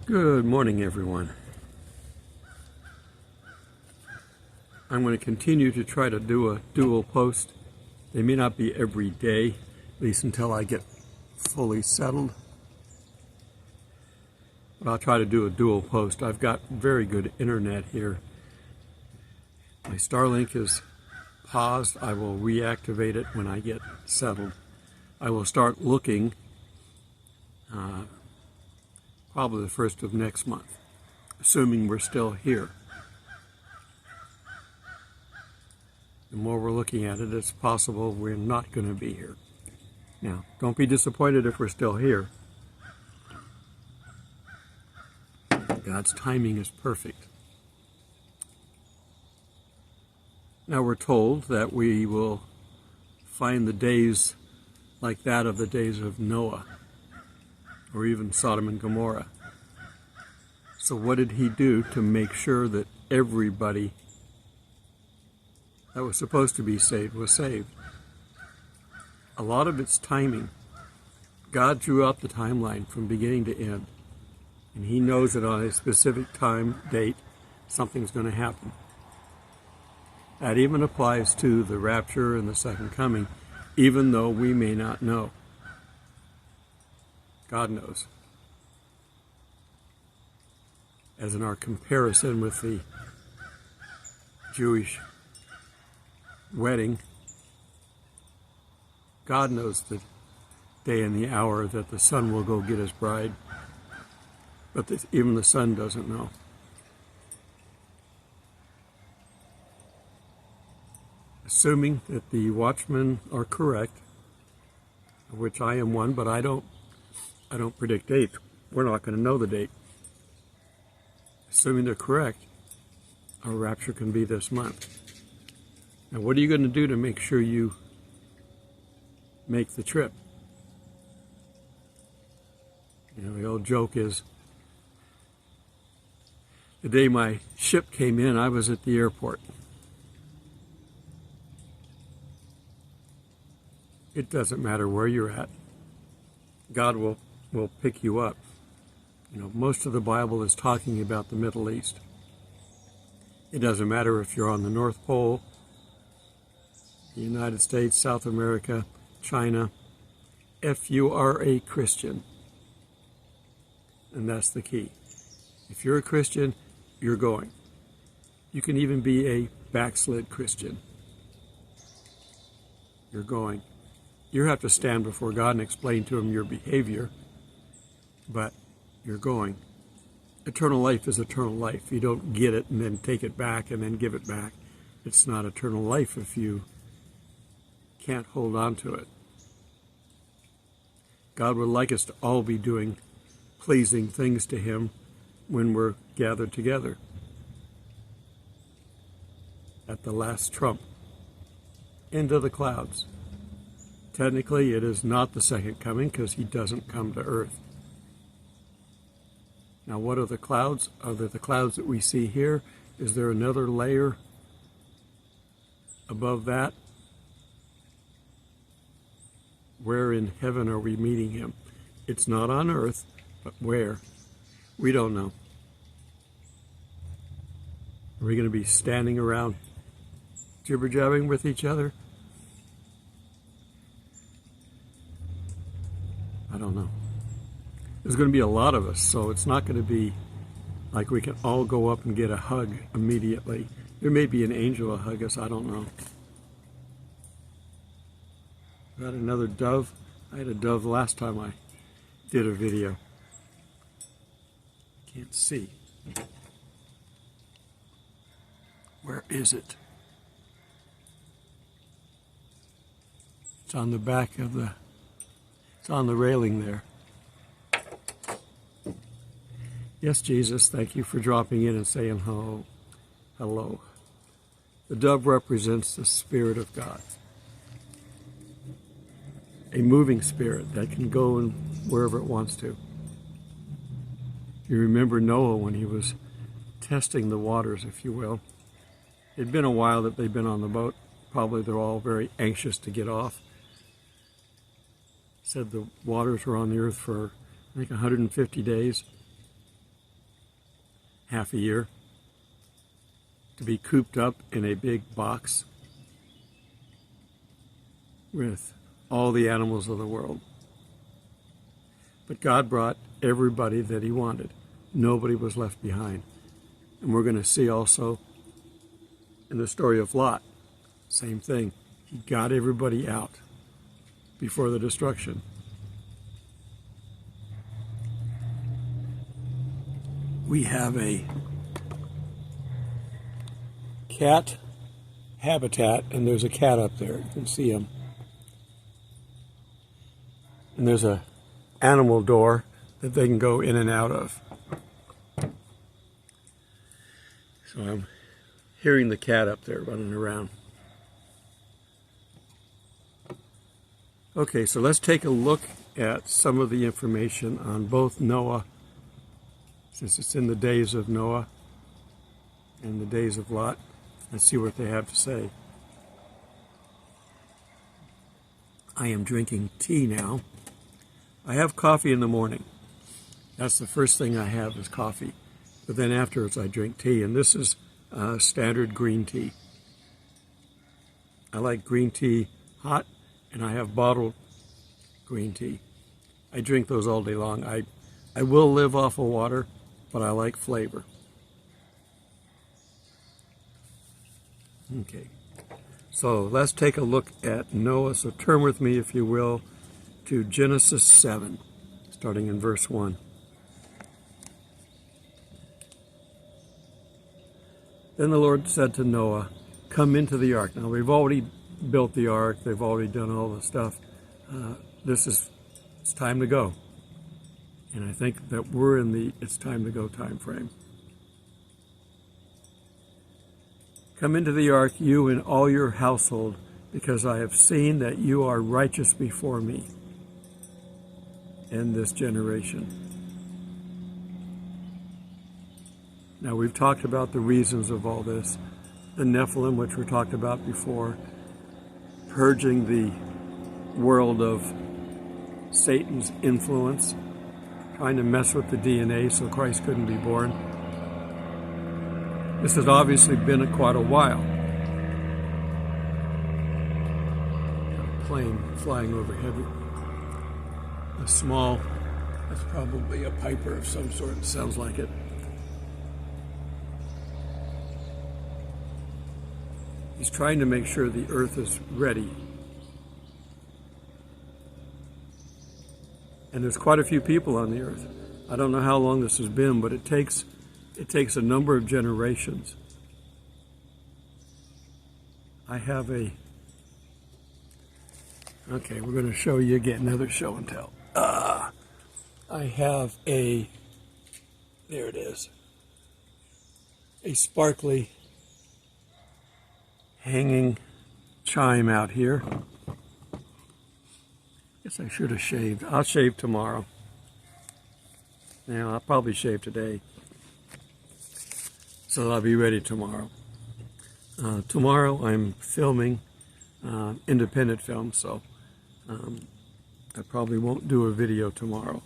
Good morning, everyone. I'm going to continue to try to do a dual post. They may not be every day, at least until I get fully settled. But I'll try to do a dual post. I've got very good internet here. My Starlink is paused. I will reactivate it when I get settled. I will start looking probably the first of next month, assuming we're still here. The more we're looking at it, it's possible we're not going to be here. Now, don't be disappointed if we're still here. God's timing is perfect. Now we're told that we will find the days like that of the days of Noah, or even Sodom and Gomorrah. So what did he do to make sure that everybody that was supposed to be saved was saved? A lot of it's timing. God drew out the timeline from beginning to end, and he knows that on a specific time, date, something's going to happen. That even applies to the rapture and the second coming, even though we may not know. God knows. As in our comparison with the Jewish wedding, God knows the day and the hour that the son will go get his bride, but even the son doesn't know. Assuming that the watchmen are correct, of which I am one, but I don't predict dates. We're not going to know the date. Assuming they're correct, our rapture can be this month. Now, what are you going to do to make sure you make the trip? You know, the old joke is, the day my ship came in, I was at the airport. It doesn't matter where you're at. God will pick you up. You know, most of the Bible is talking about the Middle East. It doesn't matter if you're on the North Pole, the United States, South America, China, if you are a Christian. And that's the key. If you're a Christian, you're going. You can even be a backslid Christian. You're going. You have to stand before God and explain to him your behavior, but you're going. Eternal life is eternal life. You don't get it and then take it back and then give it back. It's not eternal life if you can't hold on to it. God would like us to all be doing pleasing things to him when we're gathered together at the last trump into the clouds. Technically, it is not the second coming because he doesn't come to earth. Now, what are the clouds? Are there the clouds that we see here? Is there another layer above that? Where in heaven are we meeting him? It's not on earth, but where? We don't know. Are we going to be standing around jibber-jabbing with each other? I don't know. There's going to be a lot of us, so it's not going to be like we can all go up and get a hug immediately. There may be an angel to hug us, I don't know. Got another dove. I had a dove last time I did a video. Can't see. Where is it? It's on the back of the... It's on the railing there. Yes, Jesus, thank you for dropping in and saying hello. Hello. The dove represents the Spirit of God. A moving spirit that can go in wherever it wants to. You remember Noah when he was testing the waters, if you will. It'd been a while that they'd been on the boat. Probably they're all very anxious to get off. Said the waters were on the earth for, I think, 150 days. half a year to be cooped up in a big box with all the animals of the world. But God brought everybody that he wanted. Nobody was left behind. And we're going to see also in the story of Lot, same thing. He got everybody out before the destruction. We have a cat habitat, and there's a cat up there. You can see him. And there's a animal door that they can go in and out of. So I'm hearing the cat up there running around. Okay, so let's take a look at some of the information on both Noah, since it's in the days of Noah and the days of Lot. Let's see what they have to say. I am drinking tea now. I have coffee in the morning. That's the first thing I have is coffee. But then afterwards I drink tea, and this is standard green tea. I like green tea hot, and I have bottled green tea. I drink those all day long. I will live off of water, but I like flavor. Okay, so let's take a look at Noah. So turn with me, if you will, to Genesis 7, starting in verse 1. Then the Lord said to Noah, "Come into the ark." Now, we've already built the ark. They've already done all the stuff. It's time to go. And I think that we're in the it's time to go time frame. "Come into the ark, you and all your household, because I have seen that you are righteous before me in this generation." Now, we've talked about the reasons of all this. The Nephilim, which we talked about before, purging the world of Satan's influence, trying to mess with the DNA so Christ couldn't be born. This has obviously been quite a while. A plane flying overhead. A small, that's probably a Piper of some sort, sounds like it. He's trying to make sure the earth is ready. And there's quite a few people on the earth. I don't know how long this has been, but it takes a number of generations. I have okay, we're going to show you again, another show and tell. I have there it is, a sparkly hanging chime out here. Guess I should have shaved. I'll shave tomorrow. Now, I'll probably shave today, so I'll be ready tomorrow. Tomorrow I'm filming independent film, so I probably won't do a video tomorrow.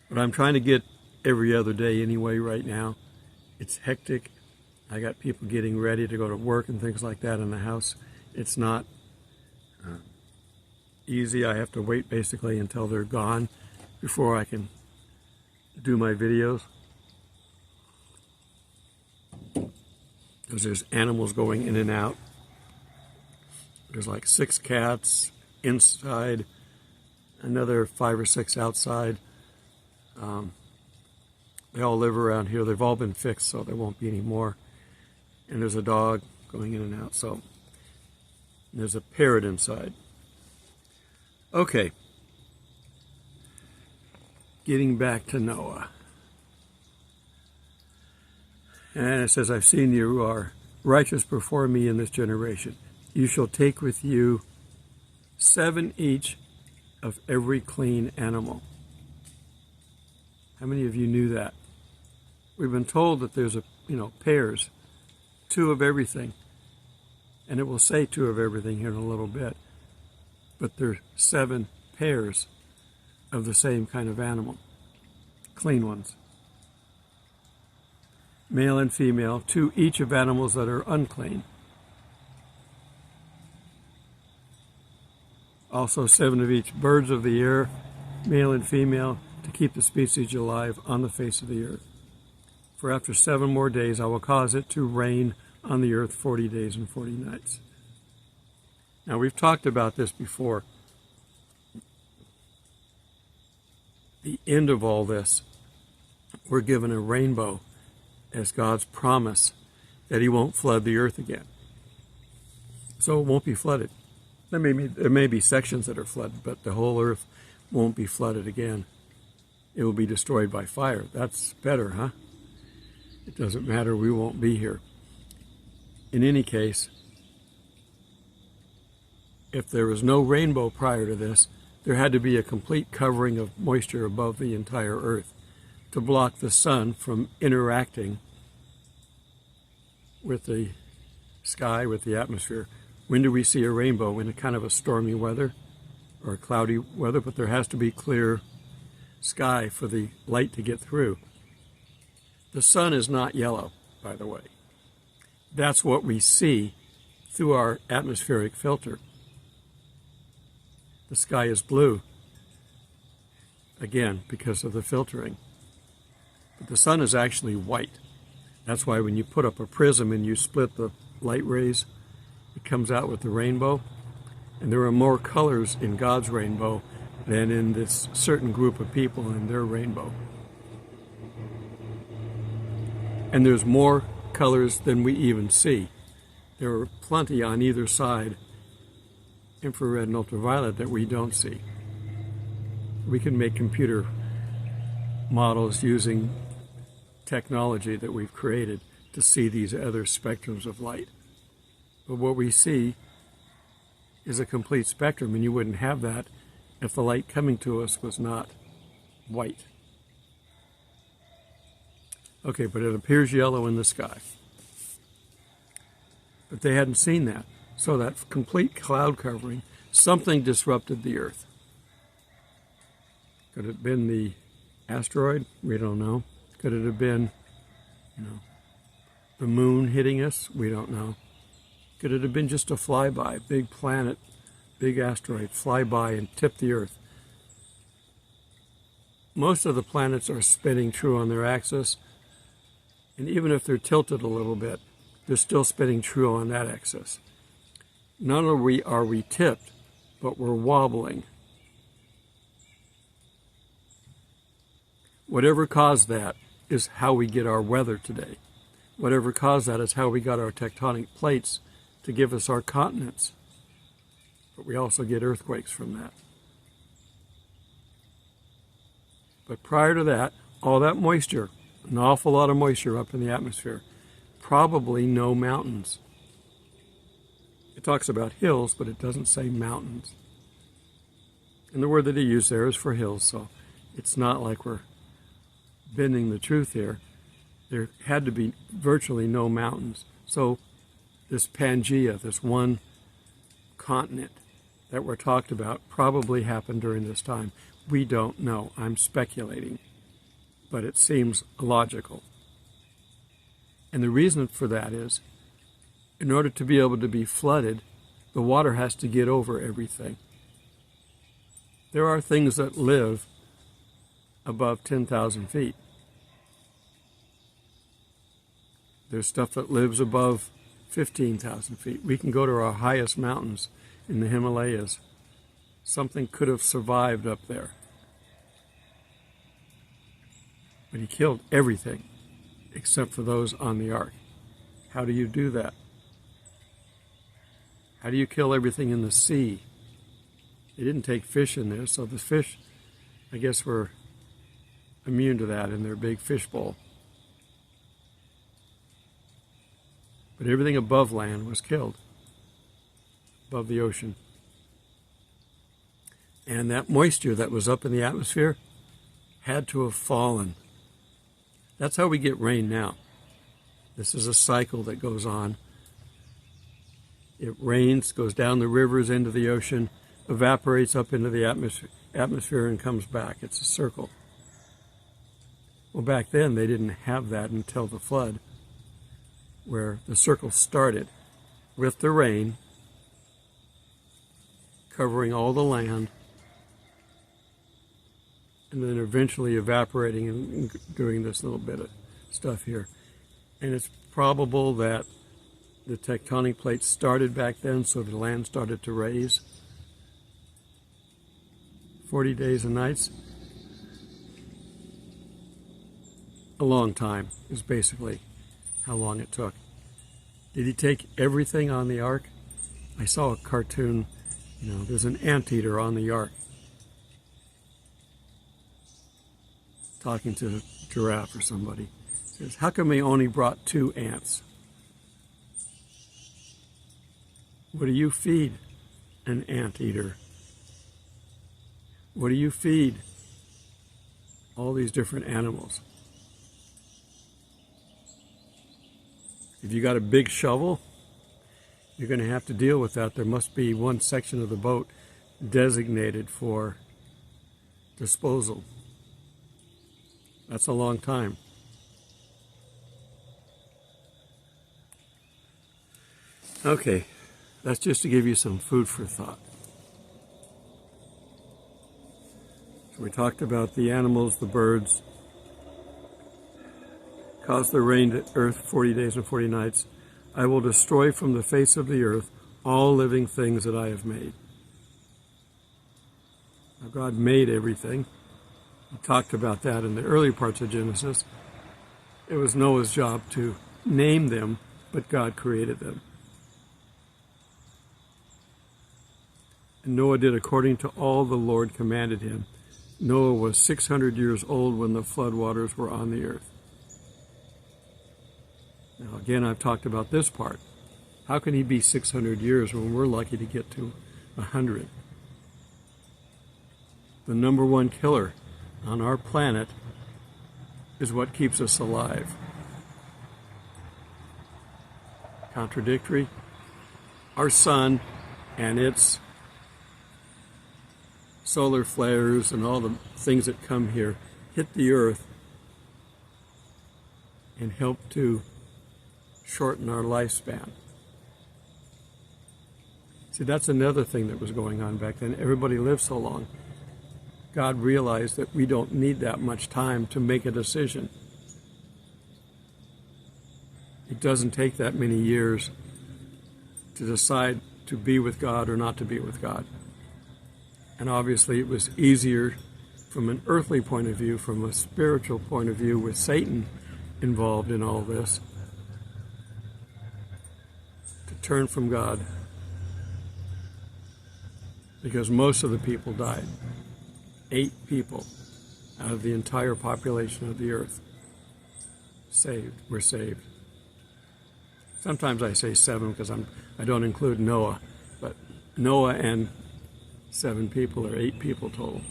But I'm trying to get every other day anyway right now. It's hectic. I got people getting ready to go to work and things like that in the house. It's not easy. I have to wait basically until they're gone before I can do my videos. Because there's animals going in and out. There's like 6 cats inside, another 5 or 6 outside. They all live around here. They've all been fixed, so there won't be any more. And there's a dog going in and out. So there's a parrot inside. Okay. Getting back to Noah. And it says, "I've seen you are righteous before me in this generation. You shall take with you 7 each of every clean animal." How many of you knew that? We've been told that there's pairs, 2 of everything. And it will say 2 of everything here in a little bit. But there's 7 pairs of the same kind of animal. Clean ones. male and female, 2 each of animals that are unclean. Also 7 of each birds of the air, male and female, to keep the species alive on the face of the earth. For after 7 more days I will cause it to rain on the earth 40 days and 40 nights. Now we've talked about this before. The end of all this, we're given a rainbow as God's promise that he won't flood the earth again. So it won't be flooded. There may be sections that are flooded, but the whole earth won't be flooded again. It will be destroyed by fire. That's better, huh? It doesn't matter, we won't be here. In any case, if there was no rainbow prior to this, there had to be a complete covering of moisture above the entire earth to block the sun from interacting with the sky, with the atmosphere. When do we see a rainbow? In a kind of a stormy weather or cloudy weather, but there has to be clear sky for the light to get through. The sun is not yellow, by the way. That's what we see through our atmospheric filter. The sky is blue, again, because of the filtering. But the sun is actually white. That's why when you put up a prism and you split the light rays, it comes out with the rainbow. And there are more colors in God's rainbow than in this certain group of people in their rainbow. And there's more colors than we even see. There are plenty on either side, infrared and ultraviolet, that we don't see. We can make computer models using technology that we've created to see these other spectrums of light. But what we see is a complete spectrum, and you wouldn't have that if the light coming to us was not white. Okay, but it appears yellow in the sky. But they hadn't seen that. So that complete cloud covering, something disrupted the earth. Could it have been the asteroid? We don't know. Could it have been, the moon hitting us? We don't know. Could it have been just a flyby, big planet, big asteroid, fly by and tip the earth? Most of the planets are spinning true on their axis, and even if they're tilted a little bit, they're still spinning true on that axis. Not only are we tipped, but we're wobbling. Whatever caused that is how we get our weather today. Whatever caused that is how we got our tectonic plates to give us our continents. But we also get earthquakes from that. But prior to that, all that moisture, an awful lot of moisture up in the atmosphere, probably no mountains. It talks about hills, but it doesn't say mountains. And the word that he used there is for hills, so it's not like we're bending the truth here. There had to be virtually no mountains. So this Pangea, this one continent that we're talked about, probably happened during this time. We don't know. I'm speculating, but it seems logical. And the reason for that is, in order to be able to be flooded, the water has to get over everything. There are things that live above 10,000 feet. There's stuff that lives above 15,000 feet. We can go to our highest mountains in the Himalayas. Something could have survived up there. But he killed everything except for those on the ark. How do you do that? How do you kill everything in the sea? They didn't take fish in there, so the fish, I guess, were immune to that in their big fish bowl. But everything above land was killed, above the ocean. And that moisture that was up in the atmosphere had to have fallen. That's how we get rain now. This is a cycle that goes on. It rains, goes down the rivers into the ocean, evaporates up into the atmosphere and comes back. It's a circle. Well, back then they didn't have that until the flood, where the circle started with the rain covering all the land, and then eventually evaporating and doing this little bit of stuff here. And it's probable that the tectonic plates started back then, so the land started to raise. 40 days and nights. A long time is basically how long it took. Did he take everything on the ark? I saw a cartoon, there's an anteater on the ark talking to a giraffe or somebody. Says, how come they only brought 2 ants? What do you feed an anteater? What do you feed all these different animals? If you got a big shovel, you're going to have to deal with that. There must be one section of the boat designated for disposal. That's a long time. Okay, that's just to give you some food for thought. So we talked about the animals, the birds, cause the rain to earth 40 days and 40 nights. I will destroy from the face of the earth all living things that I have made. Now God made everything. We talked about that in the early parts of Genesis. It was Noah's job to name them, but God created them. And Noah did according to all the Lord commanded him. Noah was 600 years old when the flood waters were on the earth. Now again, I've talked about this part. How can he be 600 years when we're lucky to get to 100? The number one killer on our planet is what keeps us alive. Contradictory. Our sun and its solar flares and all the things that come here hit the earth and help to shorten our lifespan. See, that's another thing that was going on back then. Everybody lived so long. God realized that we don't need that much time to make a decision. It doesn't take that many years to decide to be with God or not to be with God. And obviously it was easier from an earthly point of view, from a spiritual point of view, with Satan involved in all this, to turn from God. Because most of the people died. 8 people out of the entire population of the earth were saved. Sometimes I say 7 because I don't include Noah, but Noah and 7 people, or 8 people total.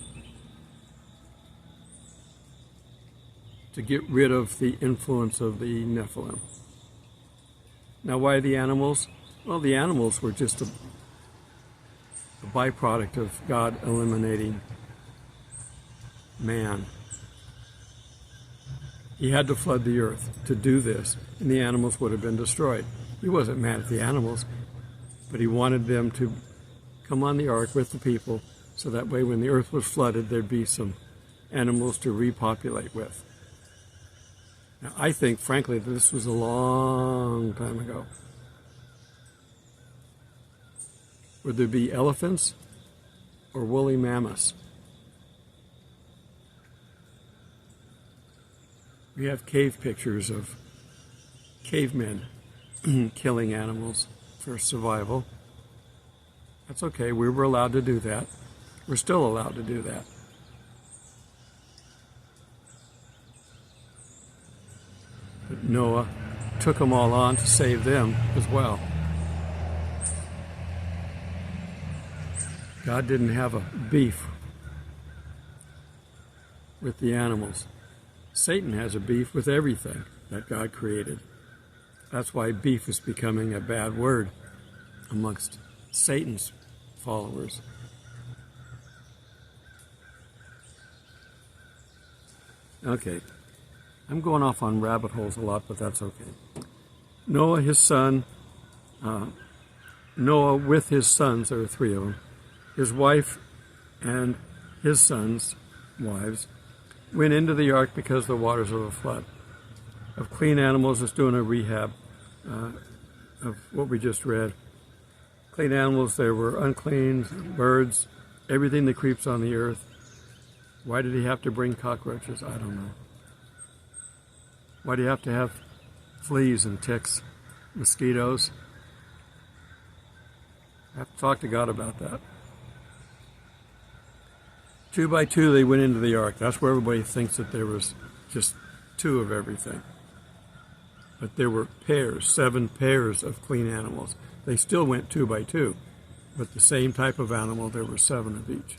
To get rid of the influence of the Nephilim. Now, why the animals? Well, the animals were just a byproduct of God eliminating man. He had to flood the earth to do this, and the animals would have been destroyed. He wasn't mad at the animals, but he wanted them to come on the ark with the people, so that way when the earth was flooded, there'd be some animals to repopulate with. Now, I think, frankly, that this was a long time ago. Would there be elephants or woolly mammoths? We have cave pictures of cavemen killing animals for survival. That's okay, we were allowed to do that. We're still allowed to do that. But Noah took them all on to save them as well. God didn't have a beef with the animals. Satan has a beef with everything that God created. That's why beef is becoming a bad word amongst Satan's followers. Okay, I'm going off on rabbit holes a lot, but that's okay. Noah, his son, Noah with his sons, there were three of them, his wife and his sons' wives, went into the ark because of the waters of the flood. Of clean animals, it's doing a rehab of what we just read. Clean animals, there were unclean, birds, everything that creeps on the earth. Why did he have to bring cockroaches? I don't know. Why do you have to have fleas and ticks, mosquitoes? I have to talk to God about that. 2 by 2 they went into the ark. That's where everybody thinks that there was just 2 of everything. But there were pairs, 7 pairs of clean animals. They still went 2 by 2, but the same type of animal, there were 7 of each.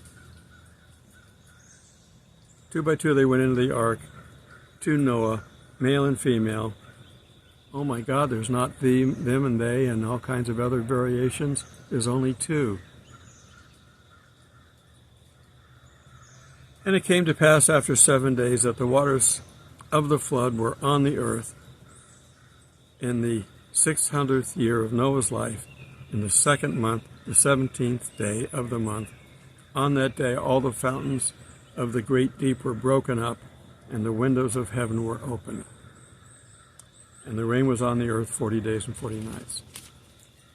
2 by 2 they went into the ark, to Noah, male and female. Oh my God, there's not them and they and all kinds of other variations. There's only 2. And it came to pass after 7 days that the waters of the flood were on the earth in the 600th year of Noah's life, in the 2nd month, the 17th day of the month. On that day all the fountains of the great deep were broken up, and the windows of heaven were opened. And the rain was on the earth 40 days and 40 nights.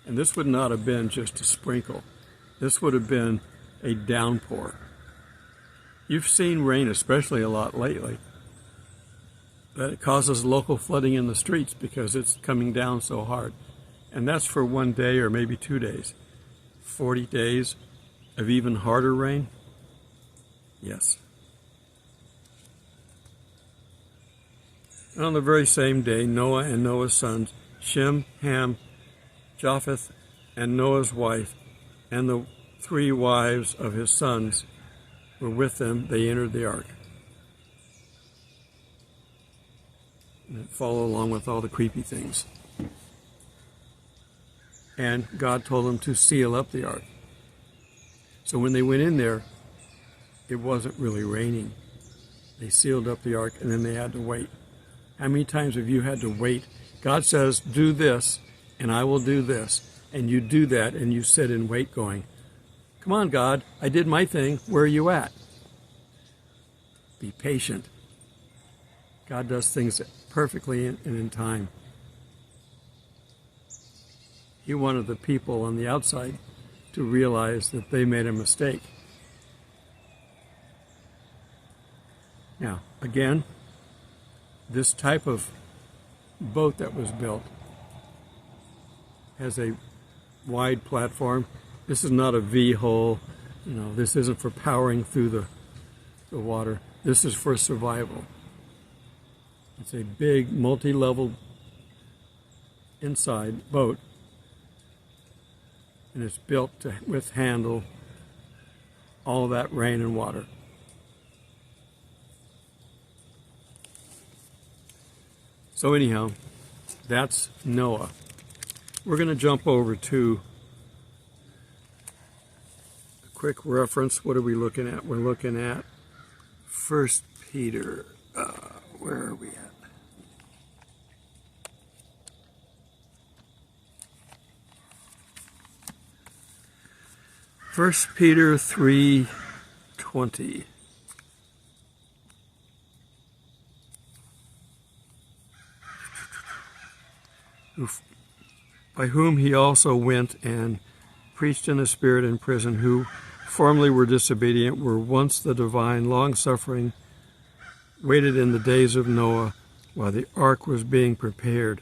And this would not have been just a sprinkle. This would have been a downpour. You've seen rain, especially a lot lately, that it causes local flooding in the streets because it's coming down so hard. And that's for 1 day or maybe 2 days. 40 days of even harder rain? Yes. And on the very same day, Noah and Noah's sons, Shem, Ham, Japheth, and Noah's wife, and the 3 wives of his sons were with them. They entered the ark. And it followed along with all the creepy things. And God told them to seal up the ark. So when they went in there, it wasn't really raining. They sealed up the ark, and then they had to wait. How many times have you had to wait? God says, do this, and I will do this. And you do that, and you sit and wait going, come on, God, I did my thing. Where are you at? Be patient. God does things perfectly and in time. He wanted the people on the outside to realize that they made a mistake. Now, again, this type of boat that was built has a wide platform. This is not a V-hull. This isn't for powering through the water. This is for survival. It's a big, multi-level inside boat, and it's built to withhandle all that rain and water. So anyhow, that's Noah. We're going to jump over to a quick reference. What are we looking at? We're looking at 1 Peter. Where are we at? 1 Peter 3:20. By whom he also went and preached in the Spirit in prison, who formerly were disobedient, were once the divine, long-suffering, waited in the days of Noah, while the ark was being prepared,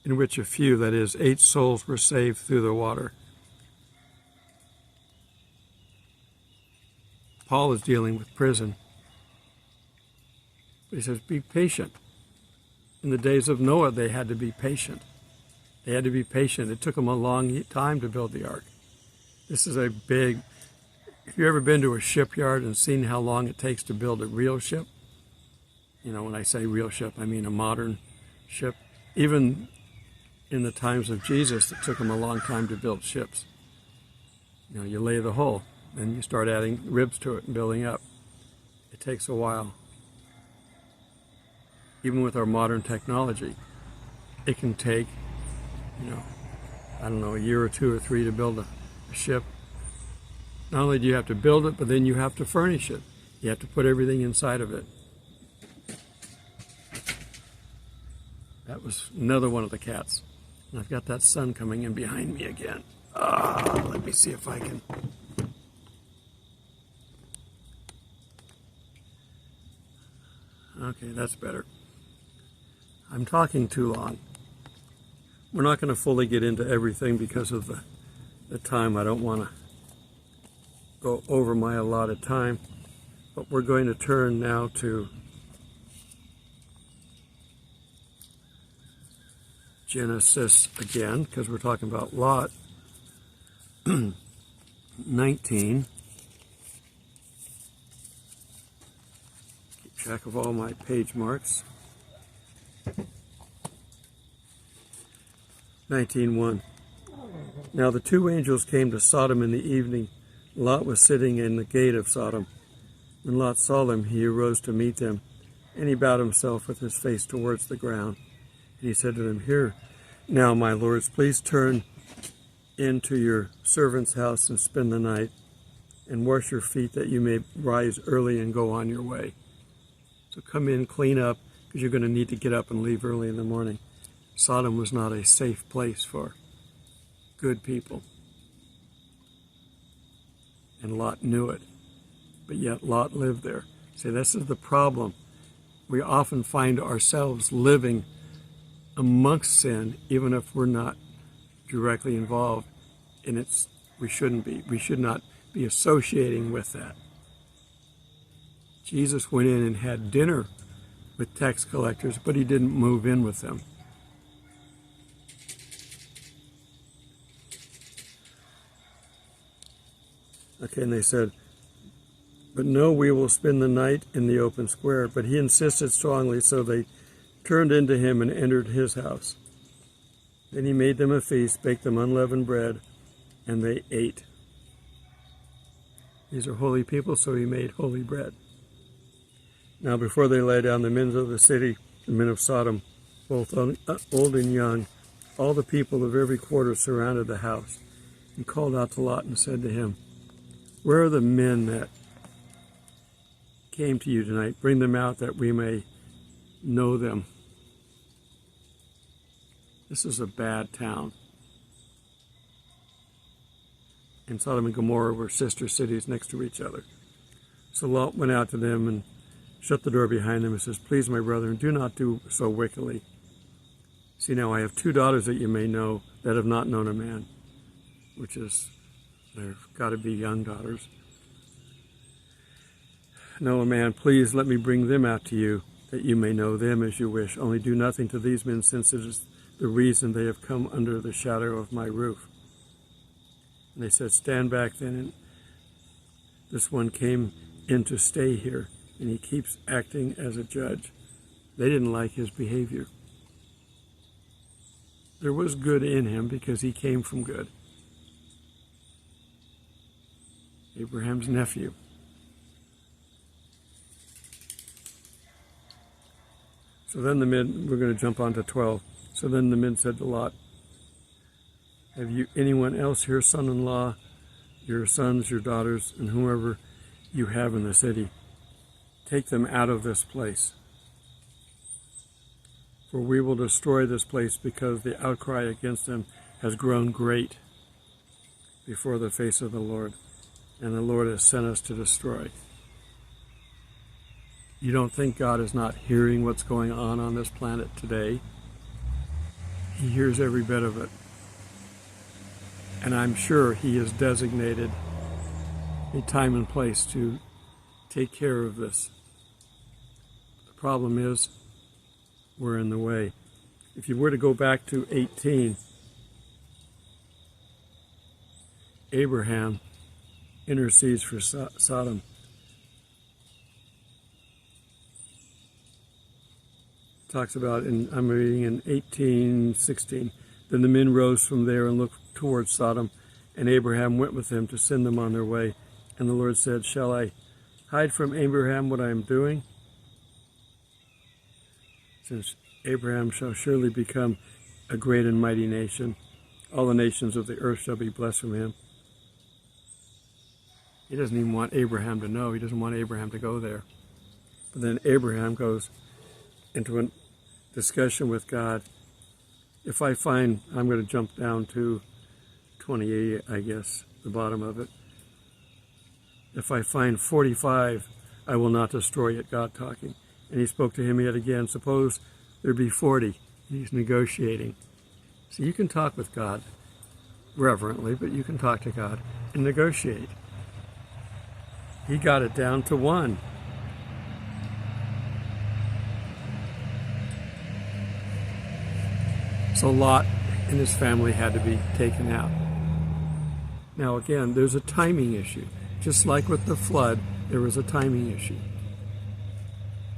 in which a few, that is, 8 souls, were saved through the water. Paul is dealing with prison. But he says, be patient. In the days of Noah, they had to be patient. They had to be patient. It took them a long time to build the ark. This is a big... Have you ever been to a shipyard and seen how long it takes to build a real ship? When I say real ship, I mean a modern ship. Even in the times of Jesus, it took them a long time to build ships. You lay the hull, then you start adding ribs to it and building up. It takes a while. even with our modern technology. It can take, I don't know, a year or 2 or 3 to build a ship. Not only do you have to build it, but then you have to furnish it. You have to put everything inside of it. That was another one of the cats. And I've got that sun coming in behind me again. Let me see if I can. Okay, that's better. I'm talking too long. We're not going to fully get into everything because of the time. I don't want to go over my allotted time. But we're going to turn now to Genesis again, because we're talking about Lot. 19. Keep track of all my page marks. 19:1. Now the 2 angels came to Sodom in the evening. Lot was sitting in the gate of Sodom. When Lot saw them, he arose to meet them, and he bowed himself with his face towards the ground. And he said to them, "Here, now, my lords, please turn into your servant's house and spend the night, and wash your feet that you may rise early and go on your way." So come in, clean up, because you're going to need to get up and leave early in the morning. Sodom was not a safe place for good people. And Lot knew it. But yet Lot lived there. See, this is the problem. We often find ourselves living amongst sin, even if we're not directly involved. And we shouldn't be. We should not be associating with that. Jesus went in and had dinner with tax collectors, but he didn't move in with them. Okay, and they said, "But no, we will spend the night in the open square." But he insisted strongly, so they turned into him and entered his house. Then he made them a feast, baked them unleavened bread, and they ate. These are holy people, so he made holy bread. Now before they lay down, the men of the city, the men of Sodom, both old and young, all the people of every quarter surrounded the house, and called out to Lot and said to him, "Where are the men that came to you tonight? Bring them out that we may know them." This is a bad town. And Sodom and Gomorrah were sister cities next to each other. So Lot went out to them and shut the door behind them and says, "Please, my brethren, do not do so wickedly. See, now I have 2 daughters that you may know that have not known a man," which is, they've got to be young daughters. "No, man, please let me bring them out to you, that you may know them as you wish. Only do nothing to these men, since it is the reason they have come under the shadow of my roof." And they said, "Stand back then." And this one came in to stay here, and he keeps acting as a judge. They didn't like his behavior. There was good in him because he came from good. Abraham's nephew. So then the men, we're going to jump on to 12. So then the men said to Lot, "Have you anyone else here, son-in-law, your sons, your daughters, and whomever you have in the city? Take them out of this place. For we will destroy this place, because the outcry against them has grown great before the face of the Lord, and the Lord has sent us to destroy." You don't think God is not hearing what's going on this planet today? He hears every bit of it. And I'm sure he has designated a time and place to take care of this. The problem is, we're in the way. If you were to go back to 18, Abraham intercedes for Sodom. Talks about, I'm reading in 18:16, "Then the men rose from there and looked towards Sodom, and Abraham went with them to send them on their way. And the Lord said, 'Shall I hide from Abraham what I am doing? since Abraham shall surely become a great and mighty nation. All the nations of the earth shall be blessed from him. He doesn't even want Abraham to know. He doesn't want Abraham to go there. But then Abraham goes into a discussion with God. If I find, I'm going to jump down to 28, I guess, the bottom of it. If I find 45, I will not destroy it, God talking. And he spoke to him yet again. Suppose there be 40. He's negotiating. So you can talk with God reverently, but you can talk to God and negotiate. He got it down to 1. So Lot and his family had to be taken out. Now again, there's a timing issue. Just like with the flood, there was a timing issue.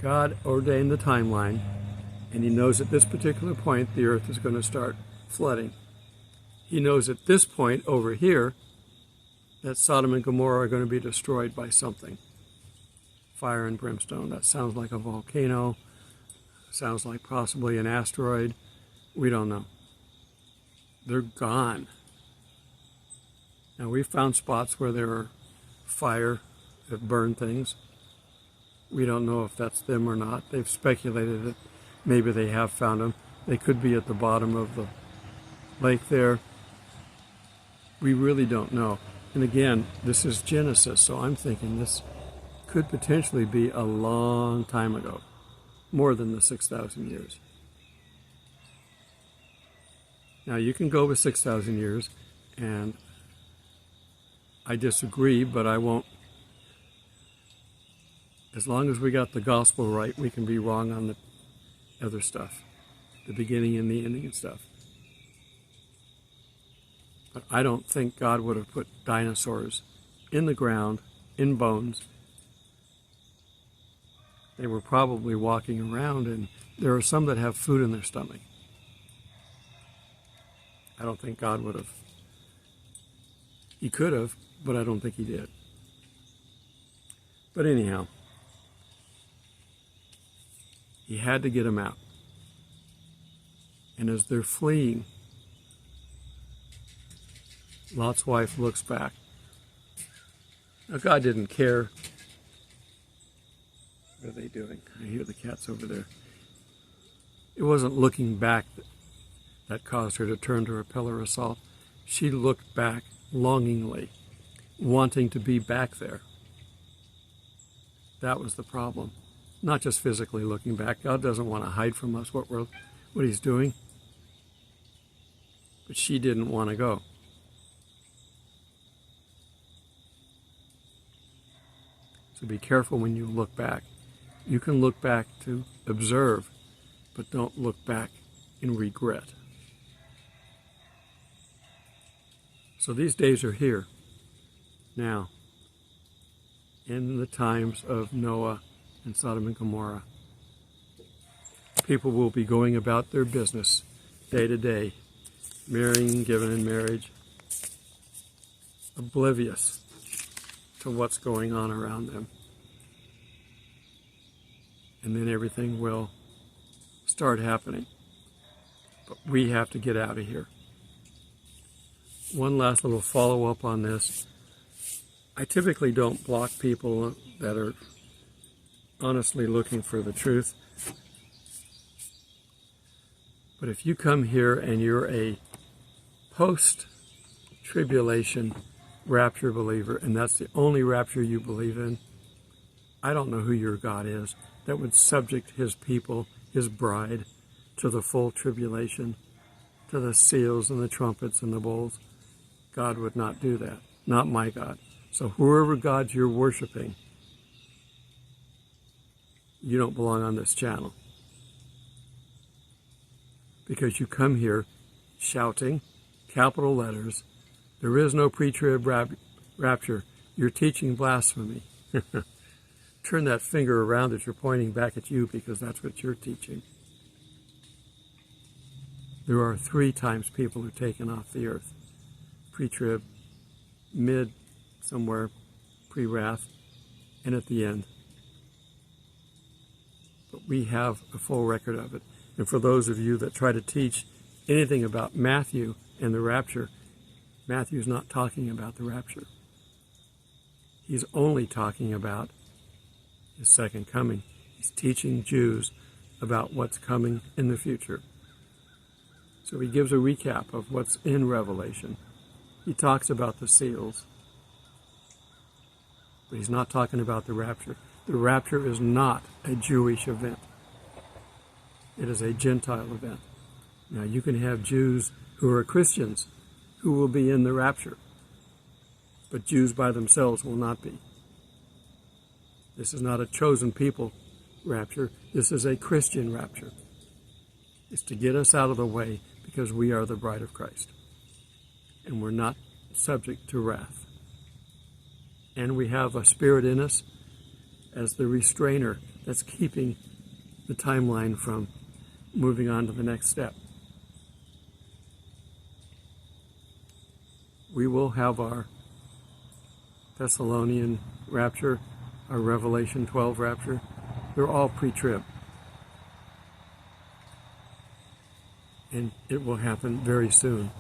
God ordained the timeline, and he knows at this particular point the earth is going to start flooding. He knows at this point over here that Sodom and Gomorrah are going to be destroyed by something. Fire and brimstone. That sounds like a volcano. Sounds like possibly an asteroid. We don't know. They're gone. Now, we found spots where there are fire that burn things. We don't know if that's them or not. They've speculated that maybe they have found them. They could be at the bottom of the lake there. We really don't know. And again, this is Genesis, so I'm thinking this could potentially be a long time ago, more than the 6,000 years. Now, you can go with 6,000 years, and I disagree, but I won't. As long as we got the gospel right, we can be wrong on the other stuff, the beginning and the ending and stuff. But I don't think God would have put dinosaurs in the ground, in bones. They were probably walking around, and there are some that have food in their stomach. I don't think God would have. He could have, but I don't think he did. But anyhow, he had to get them out. And as they're fleeing, Lot's wife looks back. Now, God didn't care. What are they doing? I hear the cats over there. It wasn't looking back that caused her to turn to repel her assault. She looked back longingly, wanting to be back there. That was the problem. Not just physically looking back. God doesn't want to hide from us what he's doing. But she didn't want to go. So be careful when you look back. You can look back to observe, but don't look back in regret. So these days are here now, in the times of Noah and Sodom and Gomorrah. People will be going about their business day to day, marrying and giving in marriage, oblivious to what's going on around them. And then everything will start happening. But we have to get out of here. One last little follow-up on this. I typically don't block people that are honestly looking for the truth. But if you come here and you're a post-tribulation rapture believer, and that's the only rapture you believe in, I don't know who your God is that would subject his people, his bride, to the full tribulation, to the seals and the trumpets and the bowls. God would not do that. Not my God. So whoever God you're worshiping, you don't belong on this channel. Because you come here shouting, capital letters, there is no pre-trib rapture. You're teaching blasphemy. Turn that finger around that you're pointing back at you, because that's what you're teaching. There are 3 times people are taken off the earth. Pre-trib, mid, somewhere, pre-wrath, and at the end. but we have a full record of it. And for those of you that try to teach anything about Matthew and the rapture, Matthew's not talking about the rapture. He's only talking about his second coming. He's teaching Jews about what's coming in the future. So he gives a recap of what's in Revelation. He talks about the seals, but he's not talking about the rapture. The rapture is not a Jewish event. It is a Gentile event. Now, you can have Jews who are Christians who will be in the rapture, but Jews by themselves will not be. This is not a chosen people rapture. This is a Christian rapture. It's to get us out of the way because we are the bride of Christ, and we're not subject to wrath. And we have a spirit in us as the restrainer that's keeping the timeline from moving on to the next step. We will have our Thessalonian rapture, our Revelation 12 rapture. They're all pre-trib. And it will happen very soon.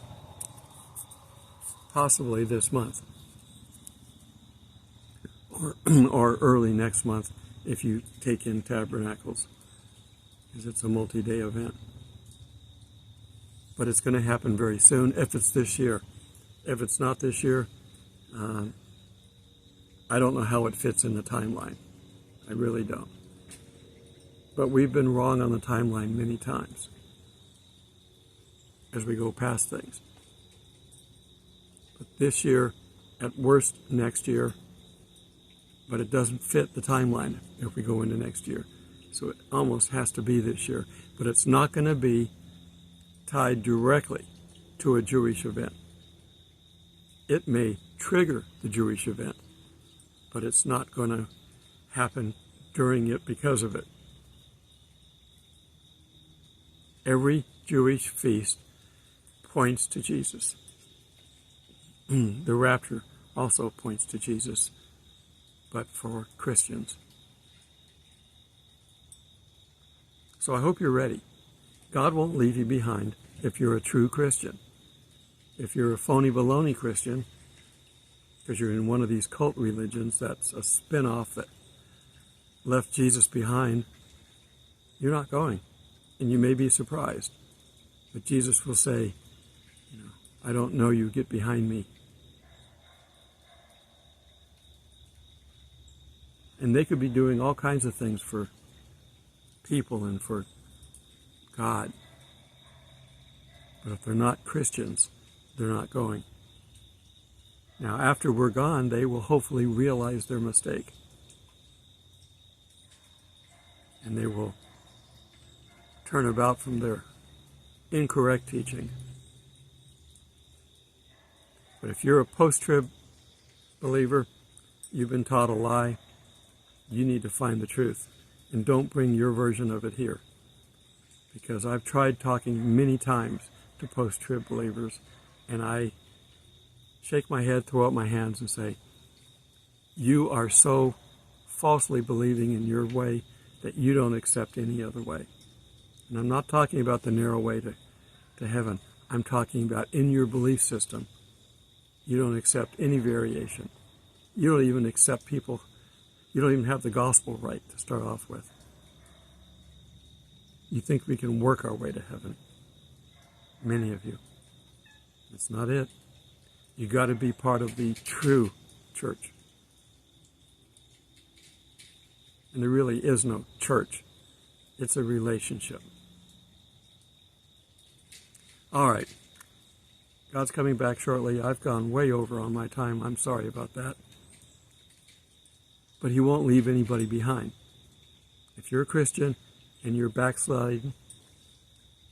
Possibly this month. Or early next month if you take in Tabernacles. Because it's a multi-day event. But it's going to happen very soon if it's this year. If it's not this year, I don't know how it fits in the timeline. I really don't. But we've been wrong on the timeline many times as we go past things. But this year, at worst next year, but it doesn't fit the timeline if we go into next year. So it almost has to be this year. But it's not going to be tied directly to a Jewish event. It may trigger the Jewish event, but it's not going to happen during it because of it. Every Jewish feast points to Jesus. The rapture also points to Jesus, but for Christians. So I hope you're ready. God won't leave you behind if you're a true Christian. If you're a phony baloney Christian, because you're in one of these cult religions that's a spin-off that left Jesus behind, you're not going. And you may be surprised. But Jesus will say, I don't know you, get behind me. And they could be doing all kinds of things for people and for God. But if they're not Christians, they're not going. Now, after we're gone, they will hopefully realize their mistake. And they will turn about from their incorrect teaching. But if you're a post-trib believer, you've been taught a lie, you need to find the truth. And don't bring your version of it here. Because I've tried talking many times to post-trib believers, and I shake my head, throw up my hands, and say, you are so falsely believing in your way that you don't accept any other way. And I'm not talking about the narrow way to heaven. I'm talking about in your belief system. You don't accept any variation. You don't even accept people. You don't even have the gospel right to start off with. You think we can work our way to heaven. Many of you. That's not it. You got to be part of the true church. And there really is no church. It's a relationship. All right. God's coming back shortly. I've gone way over on my time. I'm sorry about that. But he won't leave anybody behind. If you're a Christian and you're backsliding,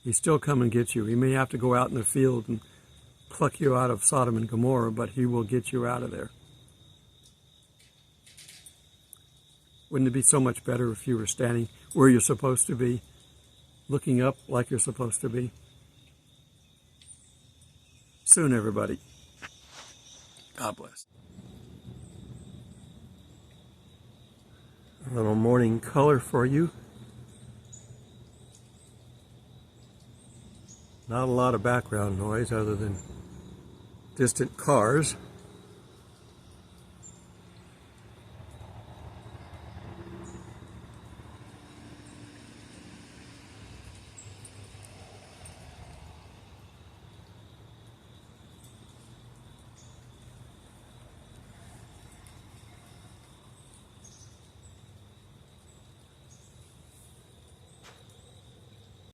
he's still come and get you. He may have to go out in the field and pluck you out of Sodom and Gomorrah, but he will get you out of there. Wouldn't it be so much better if you were standing where you're supposed to be, looking up like you're supposed to be? Soon, everybody. God bless. A little morning color for you. Not a lot of background noise other than distant cars.